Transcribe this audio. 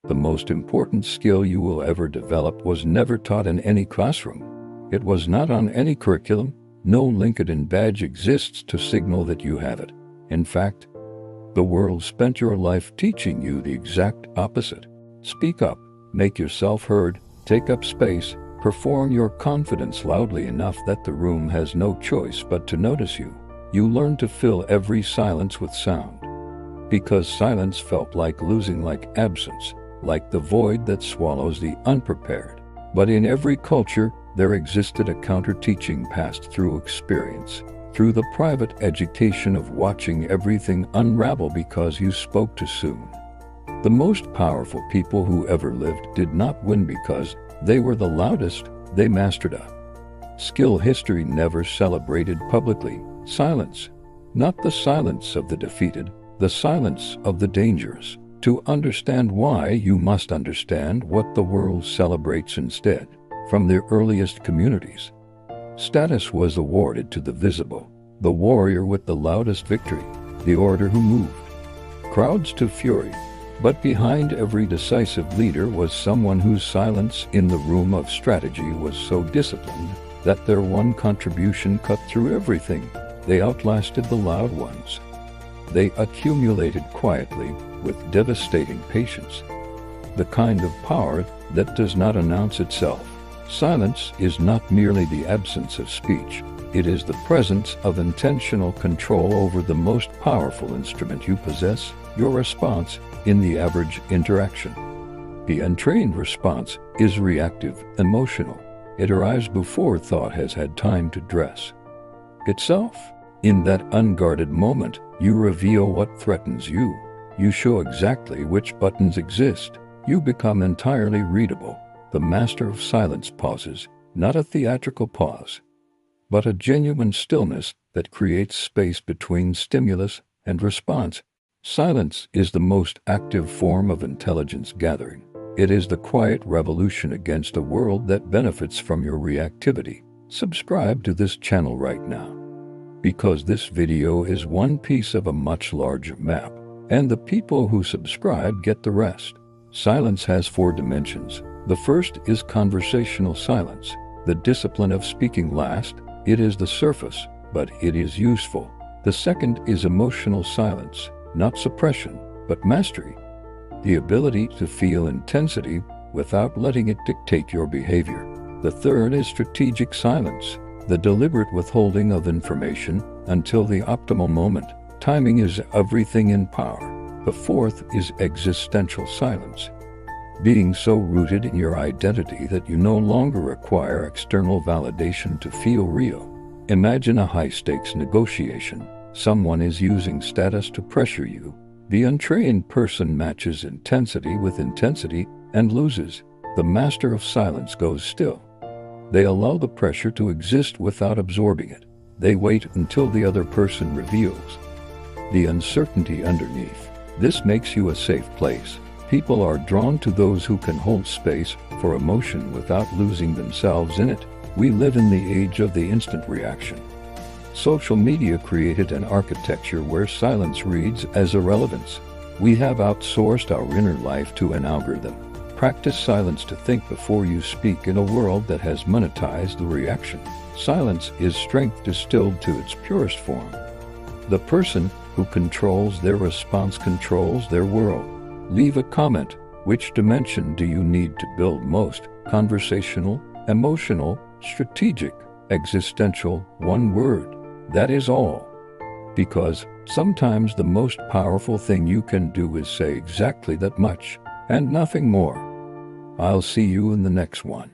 The most important skill you will ever develop was never taught in any classroom. It was not on any curriculum. No LinkedIn badge exists to signal that you have it. In fact, the world spent your life teaching you the exact opposite. Speak up, make yourself heard, take up space, perform your confidence loudly enough that the room has no choice but to notice you. You learn to fill every silence with sound. Because silence felt like losing, like absence, like the void that swallows the unprepared. But in every culture, there existed a counter-teaching passed through experience, through the private education of watching everything unravel because you spoke too soon. The most powerful people who ever lived did not win because they were the loudest. They mastered a skill history never celebrated publicly: silence. Not the silence of the defeated, the silence of the dangerous. To understand why, you must understand what the world celebrates instead. From the earliest communities, status was awarded to the visible, the warrior with the loudest victory, the orator who moved crowds to fury. But behind every decisive leader was someone whose silence in the room of strategy was so disciplined that their one contribution cut through everything. They outlasted the loud ones. They accumulated quietly with devastating patience, the kind of power that does not announce itself. Silence is not merely the absence of speech. It is the presence of intentional control over the most powerful instrument you possess, your response in the average interaction. The untrained response is reactive, emotional. It arrives before thought has had time to dress itself. In that unguarded moment, you reveal what threatens you. You show exactly which buttons exist. You become entirely readable. The master of silence pauses, not a theatrical pause, but a genuine stillness that creates space between stimulus and response. Silence is the most active form of intelligence gathering. It is the quiet revolution against a world that benefits from your reactivity. Subscribe to this channel right now, because this video is one piece of a much larger map, and the people who subscribe get the rest. Silence has 4 dimensions. The first is conversational silence, the discipline of speaking last. It is the surface, but it is useful. The second is emotional silence, not suppression, but mastery, the ability to feel intensity without letting it dictate your behavior. The third is strategic silence, the deliberate withholding of information until the optimal moment. Timing is everything in power. The fourth is existential silence, being so rooted in your identity that you no longer require external validation to feel real. Imagine a high-stakes negotiation. Someone is using status to pressure you. The untrained person matches intensity with intensity and loses. The master of silence goes still. They allow the pressure to exist without absorbing it. They wait until the other person reveals the uncertainty underneath. This makes you a safe place. People are drawn to those who can hold space for emotion without losing themselves in it. We live in the age of the instant reaction. Social media created an architecture where silence reads as irrelevance. We have outsourced our inner life to an algorithm. Practice silence to think before you speak in a world that has monetized the reaction. Silence is strength distilled to its purest form. The person who controls their response controls their world. Leave a comment. Which dimension do you need to build most? Conversational, emotional, strategic, existential, one word. That is all. Because sometimes the most powerful thing you can do is say exactly that much, and nothing more. I'll see you in the next one.